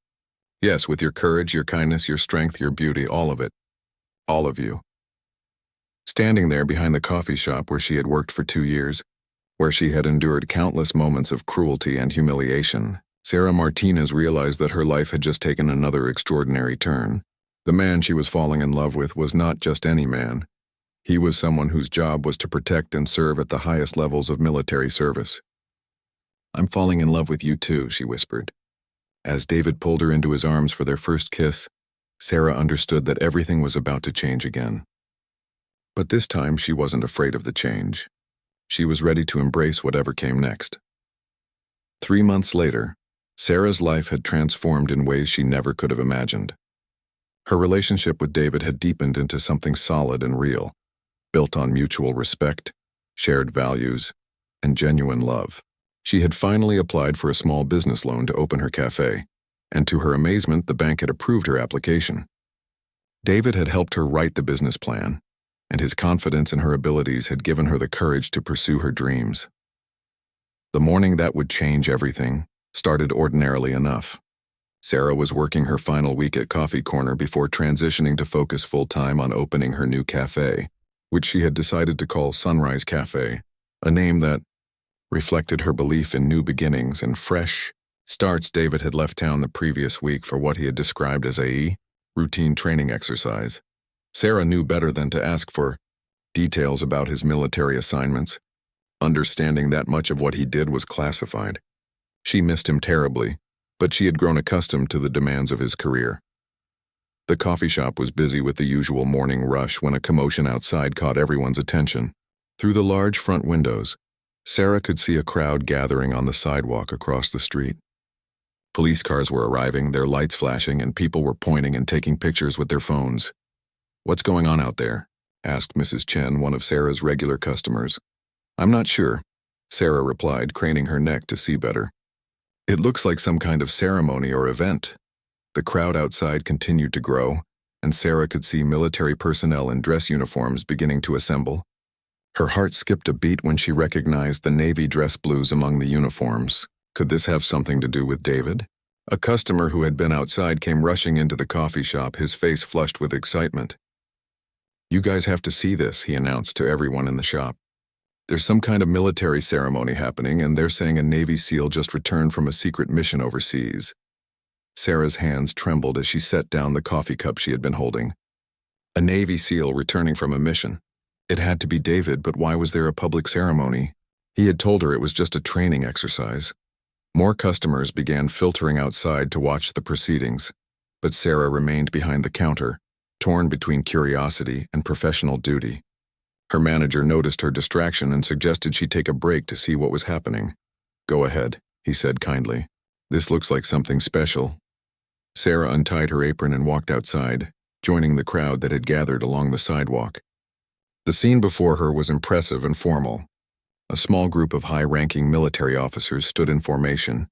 "Yes, with your courage, your kindness, your strength, your beauty, all of it. All of you." Standing there behind the coffee shop where she had worked for 2 years, where she had endured countless moments of cruelty and humiliation, Sarah Martinez realized that her life had just taken another extraordinary turn. The man she was falling in love with was not just any man. He was someone whose job was to protect and serve at the highest levels of military service. "I'm falling in love with you too," she whispered. As David pulled her into his arms for their first kiss, Sarah understood that everything was about to change again. But this time she wasn't afraid of the change. She was ready to embrace whatever came next. 3 months later, Sarah's life had transformed in ways she never could have imagined. Her relationship with David had deepened into something solid and real, built on mutual respect, shared values, and genuine love. She had finally applied for a small business loan to open her cafe, and to her amazement, the bank had approved her application. David had helped her write the business plan, and his confidence in her abilities had given her the courage to pursue her dreams. The morning that would change everything started ordinarily enough. Sarah was working her final week at Coffee Corner before transitioning to focus full-time on opening her new cafe, which she had decided to call Sunrise Cafe, a name that reflected her belief in new beginnings and fresh starts. David had left town the previous week for what he had described as a routine training exercise. Sarah knew better than to ask for details about his military assignments, understanding that much of what he did was classified. She missed him terribly, but she had grown accustomed to the demands of his career. The coffee shop was busy with the usual morning rush when a commotion outside caught everyone's attention. Through the large front windows, Sarah could see a crowd gathering on the sidewalk across the street. Police cars were arriving, their lights flashing, and people were pointing and taking pictures with their phones. "What's going on out there?" asked Mrs. Chen, one of Sarah's regular customers. "I'm not sure," Sarah replied, craning her neck to see better. "It looks like some kind of ceremony or event." The crowd outside continued to grow, and Sarah could see military personnel in dress uniforms beginning to assemble. Her heart skipped a beat when she recognized the navy dress blues among the uniforms. Could this have something to do with David? A customer who had been outside came rushing into the coffee shop, his face flushed with excitement. "You guys have to see this," he announced to everyone in the shop. "There's some kind of military ceremony happening, and they're saying a Navy SEAL just returned from a secret mission overseas." Sarah's hands trembled as she set down the coffee cup she had been holding. A Navy SEAL returning from a mission. It had to be David, but why was there a public ceremony? He had told her it was just a training exercise. More customers began filtering outside to watch the proceedings, but Sarah remained behind the counter, torn between curiosity and professional duty. Her manager noticed her distraction and suggested she take a break to see what was happening. "Go ahead," he said kindly. "This looks like something special." Sarah untied her apron and walked outside, joining the crowd that had gathered along the sidewalk. The scene before her was impressive and formal. A small group of high-ranking military officers stood in formation,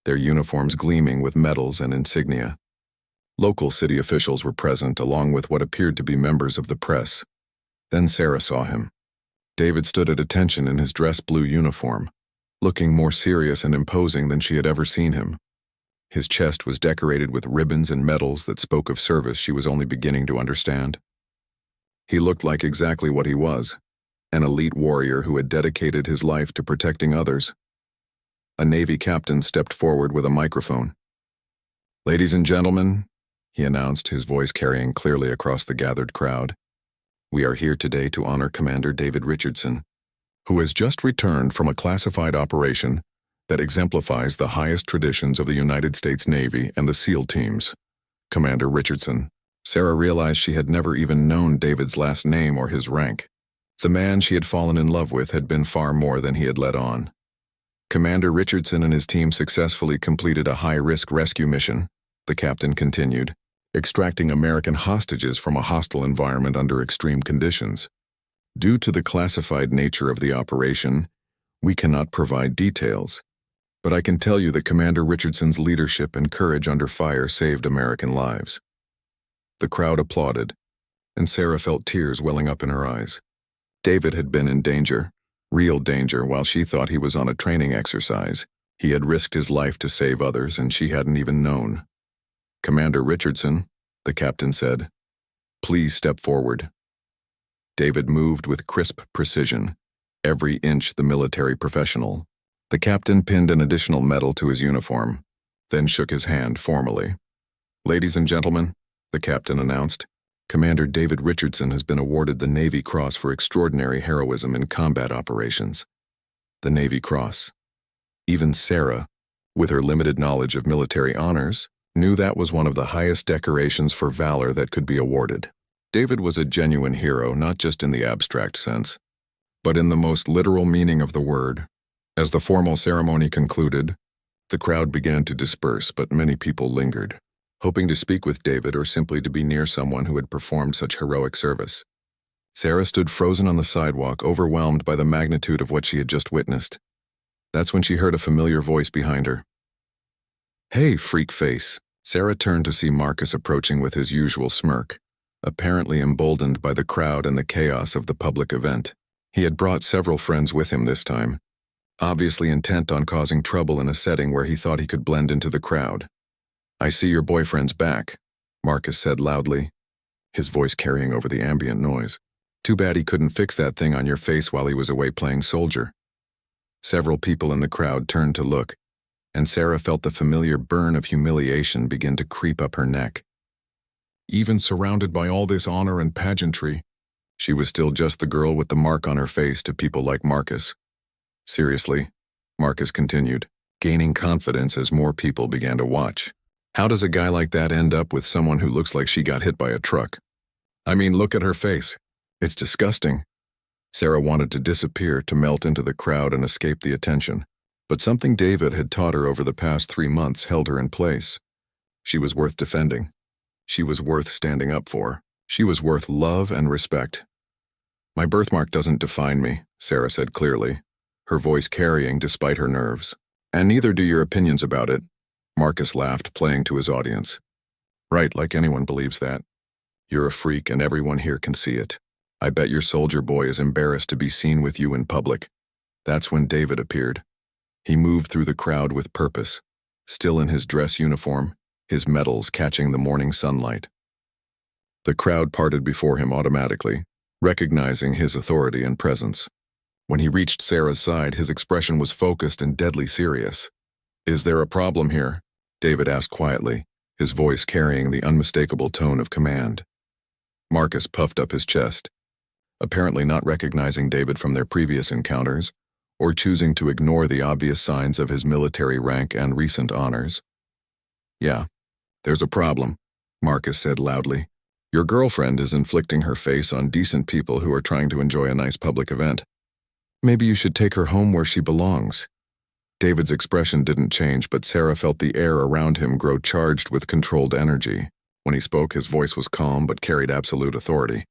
their uniforms gleaming with medals and insignia. Local city officials were present, along with what appeared to be members of the press. Then Sarah saw him. David stood at attention in his dress blue uniform, looking more serious and imposing than she had ever seen him. His chest was decorated with ribbons and medals that spoke of service she was only beginning to understand. He looked like exactly what he was, an elite warrior who had dedicated his life to protecting others. A Navy captain stepped forward with a microphone. "Ladies and gentlemen," he announced, his voice carrying clearly across the gathered crowd, "we are here today to honor Commander David Richardson, who has just returned from a classified operation that exemplifies the highest traditions of the United States Navy and the SEAL teams. Commander Richardson." Sarah realized she had never even known David's last name or his rank. The man she had fallen in love with had been far more than he had let on. "Commander Richardson and his team successfully completed a high-risk rescue mission," the captain continued, "extracting American hostages from a hostile environment under extreme conditions. Due to the classified nature of the operation, we cannot provide details, but I can tell you that Commander Richardson's leadership and courage under fire saved American lives." The crowd applauded, and Sarah felt tears welling up in her eyes. David had been in danger, real danger, while she thought he was on a training exercise. He had risked his life to save others, and she hadn't even known. "Commander Richardson," the captain said, "please step forward." David moved with crisp precision, every inch the military professional. The captain pinned an additional medal to his uniform, then shook his hand formally. "Ladies and gentlemen," the captain announced, "Commander David Richardson has been awarded the Navy Cross for extraordinary heroism in combat operations." The Navy Cross. Even Sarah, with her limited knowledge of military honors, knew that was one of the highest decorations for valor that could be awarded. David was a genuine hero, not just in the abstract sense, but in the most literal meaning of the word. As the formal ceremony concluded, the crowd began to disperse, but many people lingered, hoping to speak with David or simply to be near someone who had performed such heroic service. Sarah stood frozen on the sidewalk, overwhelmed by the magnitude of what she had just witnessed. That's when she heard a familiar voice behind her. "Hey, freak face." Sarah turned to see Marcus approaching with his usual smirk, apparently emboldened by the crowd and the chaos of the public event. He had brought several friends with him this time, obviously intent on causing trouble in a setting where he thought he could blend into the crowd. "I see your boyfriend's back," Marcus said loudly, his voice carrying over the ambient noise. "Too bad he couldn't fix that thing on your face while he was away playing soldier." Several people in the crowd turned to look, and Sarah felt the familiar burn of humiliation begin to creep up her neck. Even surrounded by all this honor and pageantry, she was still just the girl with the mark on her face to people like Marcus. "Seriously," Marcus continued, gaining confidence as more people began to watch. "How does a guy like that end up with someone who looks like she got hit by a truck? I mean, look at her face. It's disgusting." Sarah wanted to disappear, to melt into the crowd and escape the attention, but something David had taught her over the past 3 months held her in place. She was worth defending. She was worth standing up for. She was worth love and respect. "My birthmark doesn't define me," Sarah said clearly, her voice carrying despite her nerves. "And neither do your opinions about it." Marcus laughed, playing to his audience. "Right, like anyone believes that. You're a freak and everyone here can see it. I bet your soldier boy is embarrassed to be seen with you in public." That's when David appeared. He moved through the crowd with purpose, still in his dress uniform, his medals catching the morning sunlight. The crowd parted before him automatically, recognizing his authority and presence. When he reached Sarah's side, his expression was focused and deadly serious. "Is there a problem here?" David asked quietly, his voice carrying the unmistakable tone of command. Marcus puffed up his chest, apparently not recognizing David from their previous encounters, or choosing to ignore the obvious signs of his military rank and recent honors. "Yeah, there's a problem," Marcus said loudly. "Your girlfriend is inflicting her face on decent people who are trying to enjoy a nice public event. Maybe you should take her home where she belongs." David's expression didn't change, but Sarah felt the air around him grow charged with controlled energy. When he spoke, his voice was calm but carried absolute authority.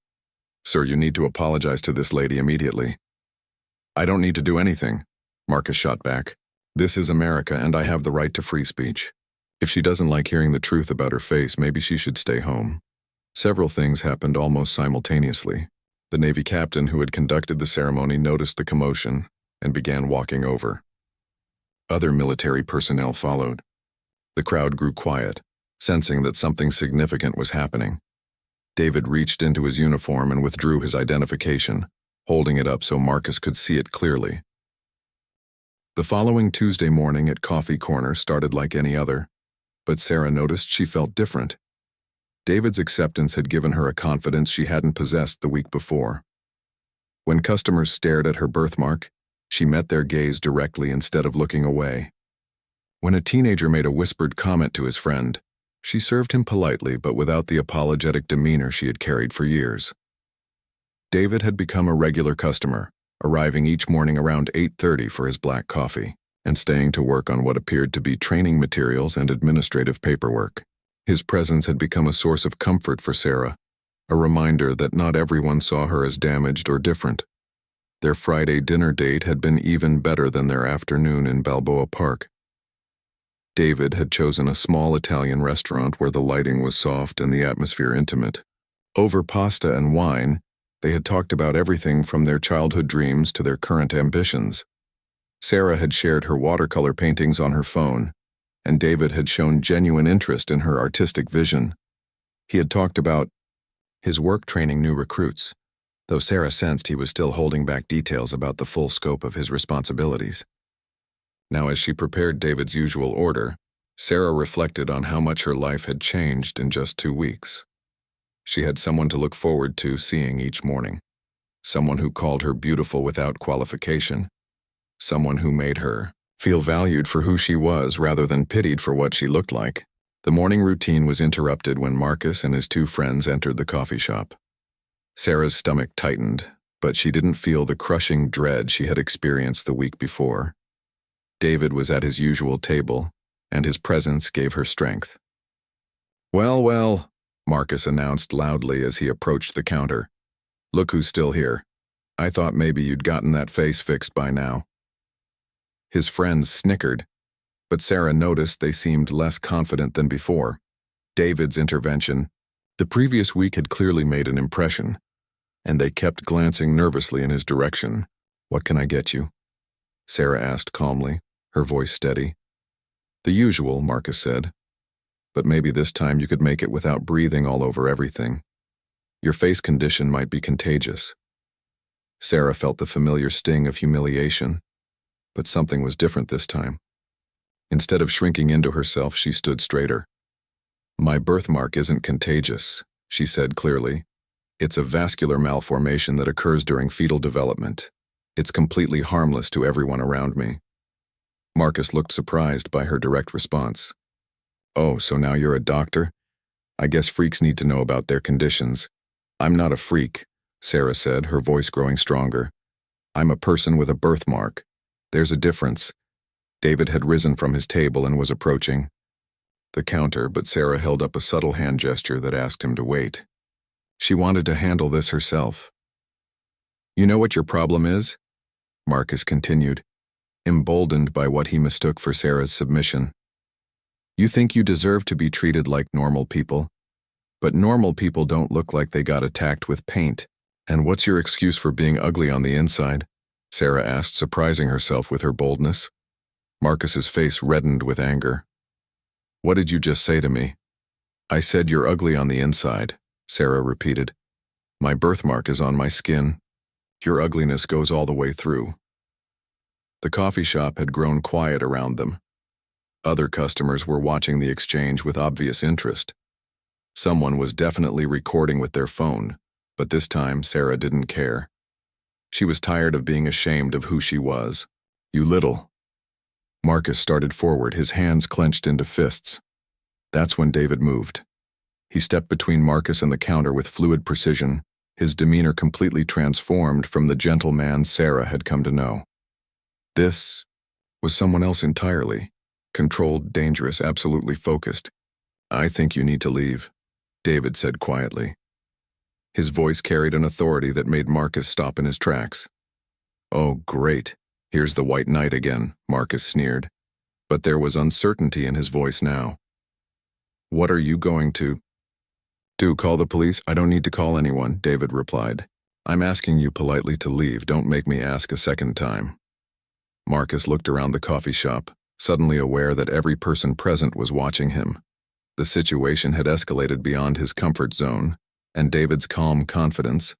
"Sir, you need to apologize to this lady immediately." "I don't need to do anything," Marcus shot back. "This is America, and I have the right to free speech. If she doesn't like hearing the truth about her face, maybe she should stay home." Several things happened almost simultaneously. The Navy captain who had conducted the ceremony noticed the commotion and began walking over. Other military personnel followed. The crowd grew quiet, sensing that something significant was happening. David reached into his uniform and withdrew his identification, holding it up so Marcus could see it clearly. The following Tuesday morning at Coffee Corner started like any other, but Sarah noticed she felt different. David's acceptance had given her a confidence she hadn't possessed the week before. When customers stared at her birthmark, she met their gaze directly instead of looking away. When a teenager made a whispered comment to his friend, she served him politely but without the apologetic demeanor she had carried for years. David had become a regular customer, arriving each morning around 8:30 for his black coffee, and staying to work on what appeared to be training materials and administrative paperwork. His presence had become a source of comfort for Sarah, a reminder that not everyone saw her as damaged or different. Their Friday dinner date had been even better than their afternoon in Balboa Park. David had chosen a small Italian restaurant where the lighting was soft and the atmosphere intimate. Over pasta and wine, they had talked about everything from their childhood dreams to their current ambitions. Sarah had shared her watercolor paintings on her phone, and David had shown genuine interest in her artistic vision. He had talked about his work training new recruits, though Sarah sensed he was still holding back details about the full scope of his responsibilities. Now, as she prepared David's usual order, Sarah reflected on how much her life had changed in just 2 weeks. She had someone to look forward to seeing each morning, someone who called her beautiful without qualification, someone who made her feel valued for who she was rather than pitied for what she looked like. The morning routine was interrupted when Marcus and his 2 friends entered the coffee shop. Sarah's stomach tightened, but she didn't feel the crushing dread she had experienced the week before. David was at his usual table, and his presence gave her strength. "Well, well," Marcus announced loudly as he approached the counter. "Look who's still here. I thought maybe you'd gotten that face fixed by now." His friends snickered, but Sarah noticed they seemed less confident than before. David's intervention, the previous week, had clearly made an impression, and they kept glancing nervously in his direction. "What can I get you?" Sarah asked calmly, her voice steady. "The usual," Marcus said. "But maybe this time you could make it without breathing all over everything. Your face condition might be contagious." Sarah felt the familiar sting of humiliation, but something was different this time. Instead of shrinking into herself, she stood straighter. "My birthmark isn't contagious," she said clearly. "It's a vascular malformation that occurs during fetal development. It's completely harmless to everyone around me." Marcus looked surprised by her direct response. "Oh, so now you're a doctor? I guess freaks need to know about their conditions." "I'm not a freak," Sarah said, her voice growing stronger. "I'm a person with a birthmark. There's a difference." David had risen from his table and was approaching the counter, but Sarah held up a subtle hand gesture that asked him to wait. She wanted to handle this herself. "You know what your problem is?" Marcus continued, emboldened by what he mistook for Sarah's submission. "You think you deserve to be treated like normal people, but normal people don't look like they got attacked with paint. And what's your excuse for being ugly on the inside?" Sarah asked, surprising herself with her boldness. Marcus's face reddened with anger. What did you just say to me? I said you're ugly on the inside, Sarah repeated. My birthmark is on my skin. Your ugliness goes all the way through. The coffee shop had grown quiet around them. Other customers were watching the exchange with obvious interest. Someone was definitely recording with their phone, but this time Sarah didn't care. She was tired of being ashamed of who she was. You little. Marcus started forward, his hands clenched into fists. That's when David moved. He stepped between Marcus and the counter with fluid precision, his demeanor completely transformed from the gentle man Sarah had come to know. This was someone else entirely, controlled, dangerous, absolutely focused. I think you need to leave, David said quietly. His voice carried an authority that made Marcus stop in his tracks. Oh, great. Here's the White Knight again, Marcus sneered. But there was uncertainty in his voice now. What are you going to do? Call the police? I don't need to call anyone, David replied. I'm asking you politely to leave. Don't make me ask a second time. Marcus looked around the coffee shop, suddenly aware that every person present was watching him. The situation had escalated beyond his comfort zone, and David's calm confidence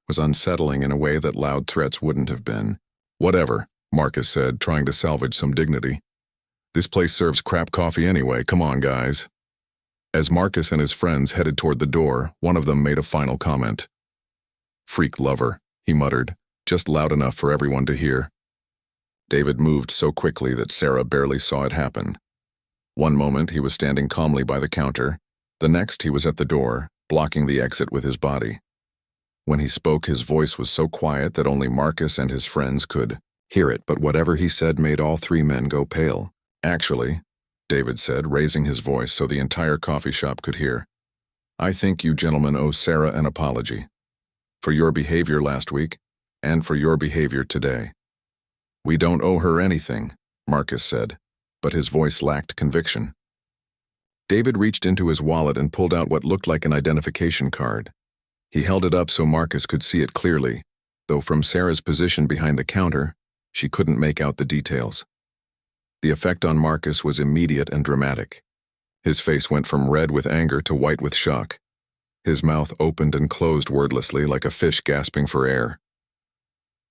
was unsettling in a way that loud threats wouldn't have been. Whatever, Marcus said, trying to salvage some dignity. This place serves crap coffee anyway, come on, guys. As Marcus and his friends headed toward the door, one of them made a final comment. Freak lover, he muttered, just loud enough for everyone to hear. David moved so quickly that Sarah barely saw it happen. One moment he was standing calmly by the counter, the next he was at the door, blocking the exit with his body. When he spoke, his voice was so quiet that only Marcus and his friends could hear it, but whatever he said made all three men go pale. Actually, David said, raising his voice so the entire coffee shop could hear, I think you gentlemen owe Sarah an apology. For your behavior last week, and for your behavior today. We don't owe her anything, Marcus said, but his voice lacked conviction. David reached into his wallet and pulled out what looked like an identification card. He held it up so Marcus could see it clearly, though from Sarah's position behind the counter, she couldn't make out the details. The effect on Marcus was immediate and dramatic. His face went from red with anger to white with shock. His mouth opened and closed wordlessly like a fish gasping for air.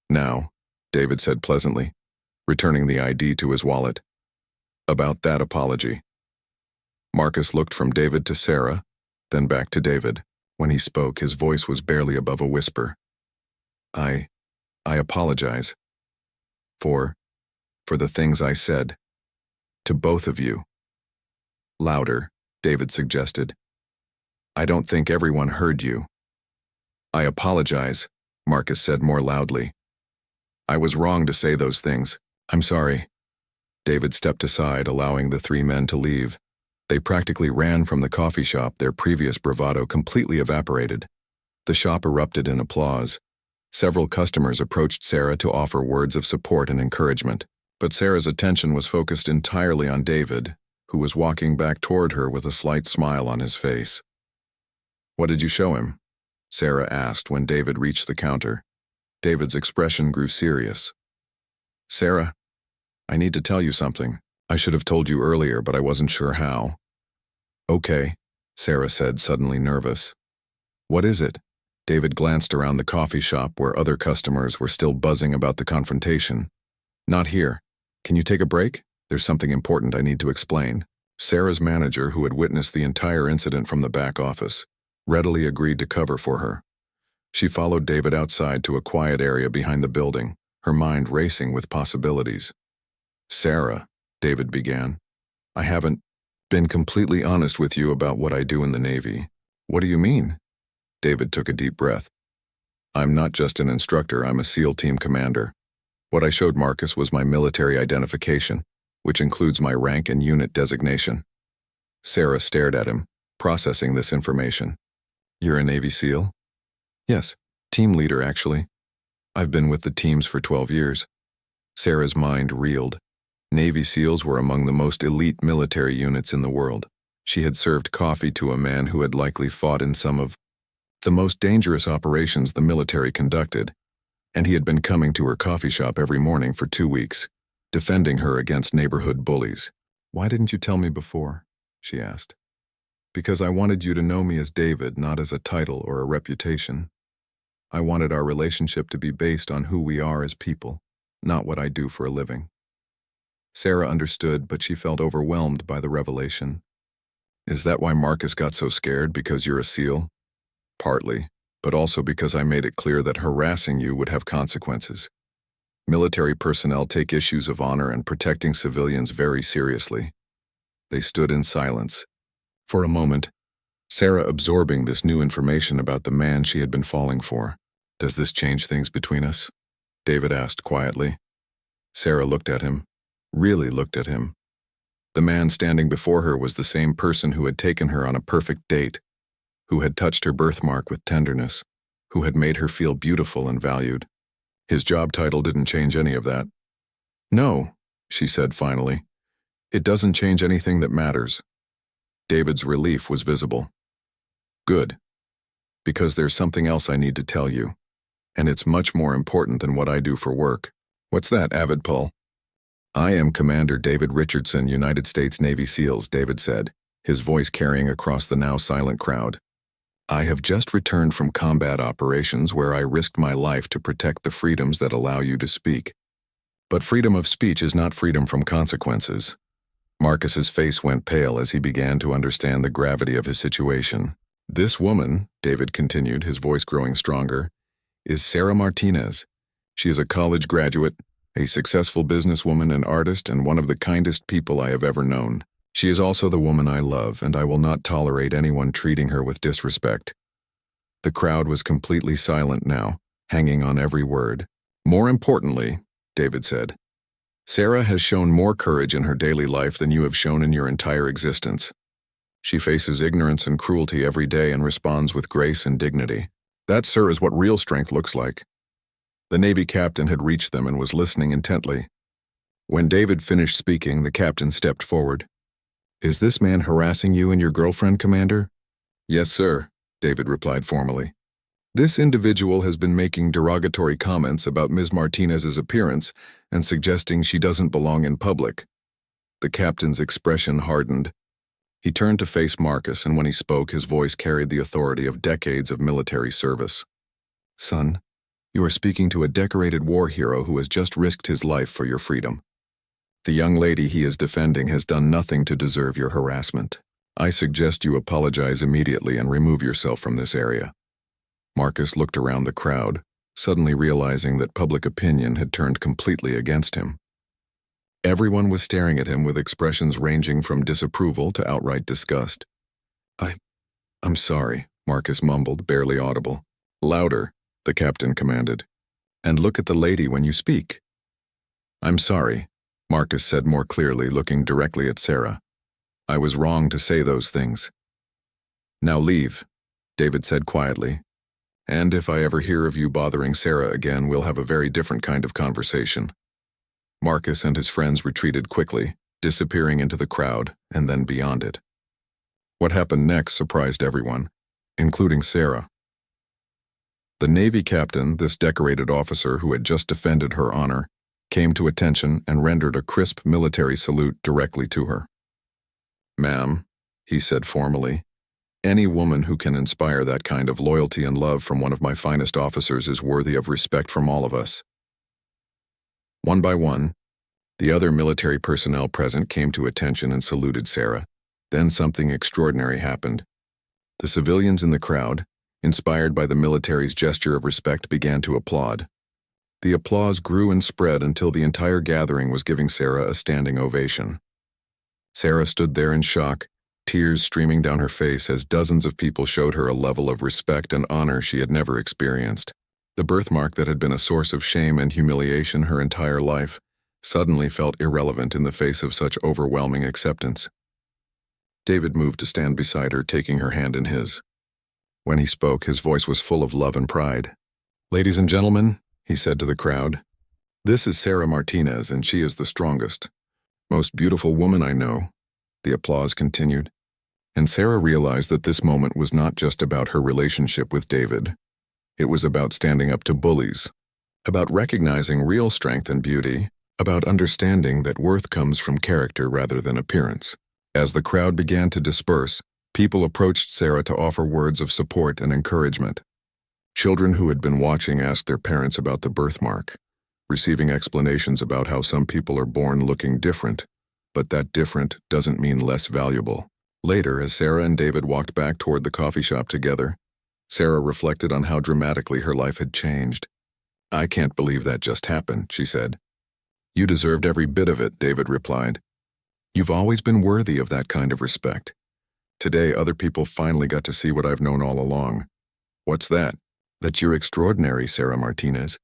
Now, David said pleasantly, returning the ID to his wallet. About that apology. Marcus looked from David to Sarah, then back to David. When he spoke, his voice was barely above a whisper. I apologize. For the things I said. To both of you. Louder, David suggested. I don't think everyone heard you. I apologize, Marcus said more loudly. I was wrong to say those things. I'm sorry. David stepped aside, allowing the three men to leave. They practically ran from the coffee shop, their previous bravado completely evaporated. The shop erupted in applause. Several customers approached Sarah to offer words of support and encouragement, but Sarah's attention was focused entirely on David, who was walking back toward her with a slight smile on his face. What did you show him? Sarah asked when David reached the counter. David's expression grew serious. Sarah, I need to tell you something. I should have told you earlier, but I wasn't sure how. Okay, Sarah said, suddenly nervous. What is it? David glanced around the coffee shop where other customers were still buzzing about the confrontation. Not here. Can you take a break? There's something important I need to explain. Sarah's manager, who had witnessed the entire incident from the back office, readily agreed to cover for her. She followed David outside to a quiet area behind the building, her mind racing with possibilities. Sarah, David began, I haven't been completely honest with you about what I do in the Navy. What do you mean? David took a deep breath. I'm not just an instructor, I'm a SEAL team commander. What I showed Marcus was my military identification, which includes my rank and unit designation. Sarah stared at him, processing this information. You're a Navy SEAL? Yes, team leader actually. I've been with the teams for 12 years. Sarah's mind reeled. Navy SEALs were among the most elite military units in the world. She had served coffee to a man who had likely fought in some of the most dangerous operations the military conducted, and he had been coming to her coffee shop every morning for 2 weeks, defending her against neighborhood bullies. Why didn't you tell me before? she asked. Because I wanted you to know me as David, not as a title or a reputation. I wanted our relationship to be based on who we are as people, not what I do for a living. Sarah understood, but she felt overwhelmed by the revelation. Is that why Marcus got so scared, because you're a SEAL? Partly, but also because I made it clear that harassing you would have consequences. Military personnel take issues of honor and protecting civilians very seriously. They stood in silence. For a moment, Sarah absorbing this new information about the man she had been falling for. Does this change things between us? David asked quietly. Sarah looked at him, really looked at him. The man standing before her was the same person who had taken her on a perfect date, who had touched her birthmark with tenderness, who had made her feel beautiful and valued. His job title didn't change any of that. No, she said finally. It doesn't change anything that matters. David's relief was visible. Good. Because there's something else I need to tell you, and it's much more important than what I do for work. What's that, Avid Paul? I am Commander David Richardson, United States Navy SEALs, David said, his voice carrying across the now silent crowd. I have just returned from combat operations where I risked my life to protect the freedoms that allow you to speak. But freedom of speech is not freedom from consequences. Marcus's face went pale as he began to understand the gravity of his situation. This woman, David continued, his voice growing stronger, is Sarah Martinez. She is a college graduate, a successful businesswoman and artist, and one of the kindest people I have ever known. She is also the woman I love, and I will not tolerate anyone treating her with disrespect. The crowd was completely silent now, hanging on every word. More importantly, David said, Sarah has shown more courage in her daily life than you have shown in your entire existence. She faces ignorance and cruelty every day and responds with grace and dignity. That, sir, is what real strength looks like. The Navy captain had reached them and was listening intently. When David finished speaking, the captain stepped forward. Is this man harassing you and your girlfriend, Commander? Yes, sir, David replied formally. This individual has been making derogatory comments about Ms. Martinez's appearance and suggesting she doesn't belong in public. The captain's expression hardened. He turned to face Marcus, and when he spoke, his voice carried the authority of decades of military service. Son, you are speaking to a decorated war hero who has just risked his life for your freedom. The young lady he is defending has done nothing to deserve your harassment. I suggest you apologize immediately and remove yourself from this area. Marcus looked around the crowd, suddenly realizing that public opinion had turned completely against him. Everyone was staring at him with expressions ranging from disapproval to outright disgust. I'm sorry, Marcus mumbled, barely audible. Louder, the captain commanded. And look at the lady when you speak. I'm sorry, Marcus said more clearly, looking directly at Sarah. I was wrong to say those things. Now leave, David said quietly. And if I ever hear of you bothering Sarah again, we'll have a very different kind of conversation. Marcus and his friends retreated quickly, disappearing into the crowd and then beyond it. What happened next surprised everyone, including Sarah. The Navy captain, this decorated officer who had just defended her honor, came to attention and rendered a crisp military salute directly to her. Ma'am, he said formally, any woman who can inspire that kind of loyalty and love from one of my finest officers is worthy of respect from all of us. One by one, the other military personnel present came to attention and saluted Sarah. Then something extraordinary happened. The civilians in the crowd, inspired by the military's gesture of respect, began to applaud. The applause grew and spread until the entire gathering was giving Sarah a standing ovation. Sarah stood there in shock, tears streaming down her face as dozens of people showed her a level of respect and honor she had never experienced. The birthmark that had been a source of shame and humiliation her entire life suddenly felt irrelevant in the face of such overwhelming acceptance. David moved to stand beside her, taking her hand in his. When he spoke, his voice was full of love and pride. Ladies and gentlemen, he said to the crowd, this is Sarah Martinez, and she is the strongest, most beautiful woman I know. The applause continued, and Sarah realized that this moment was not just about her relationship with David. It was about standing up to bullies, about recognizing real strength and beauty, about understanding that worth comes from character rather than appearance. As the crowd began to disperse, people approached Sarah to offer words of support and encouragement. Children who had been watching asked their parents about the birthmark, receiving explanations about how some people are born looking different, but that different doesn't mean less valuable. Later, as Sarah and David walked back toward the coffee shop together, Sarah reflected on how dramatically her life had changed. "I can't believe that just happened," she said. "You deserved every bit of it," David replied. "You've always been worthy of that kind of respect. Today, other people finally got to see what I've known all along." "What's that?" "That you're extraordinary, Sarah Martinez.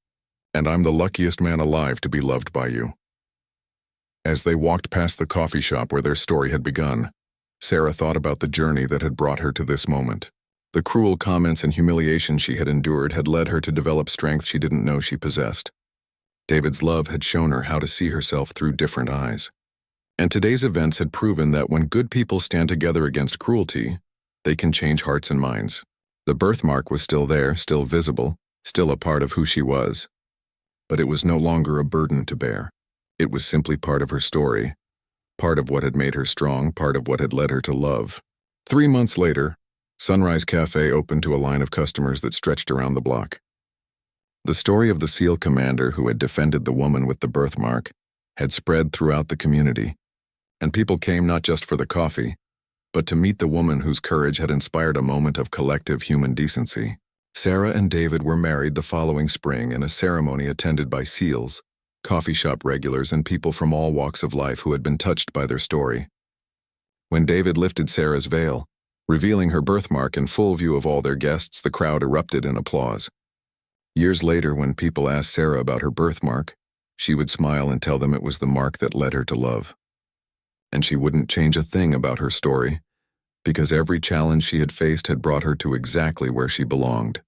And I'm the luckiest man alive to be loved by you." As they walked past the coffee shop where their story had begun, Sarah thought about the journey that had brought her to this moment. The cruel comments and humiliation she had endured had led her to develop strength she didn't know she possessed. David's love had shown her how to see herself through different eyes. And today's events had proven that when good people stand together against cruelty, they can change hearts and minds. The birthmark was still there, still visible, still a part of who she was. But it was no longer a burden to bear. It was simply part of her story, part of what had made her strong, part of what had led her to love. 3 months later, Sunrise Cafe opened to a line of customers that stretched around the block. The story of the SEAL commander who had defended the woman with the birthmark had spread throughout the community, and people came not just for the coffee, but to meet the woman whose courage had inspired a moment of collective human decency. Sarah and David were married the following spring in a ceremony attended by SEALs, coffee shop regulars, and people from all walks of life who had been touched by their story. When David lifted Sarah's veil, revealing her birthmark in full view of all their guests, the crowd erupted in applause. Years later, when people asked Sarah about her birthmark, she would smile and tell them it was the mark that led her to love. And she wouldn't change a thing about her story, because every challenge she had faced had brought her to exactly where she belonged.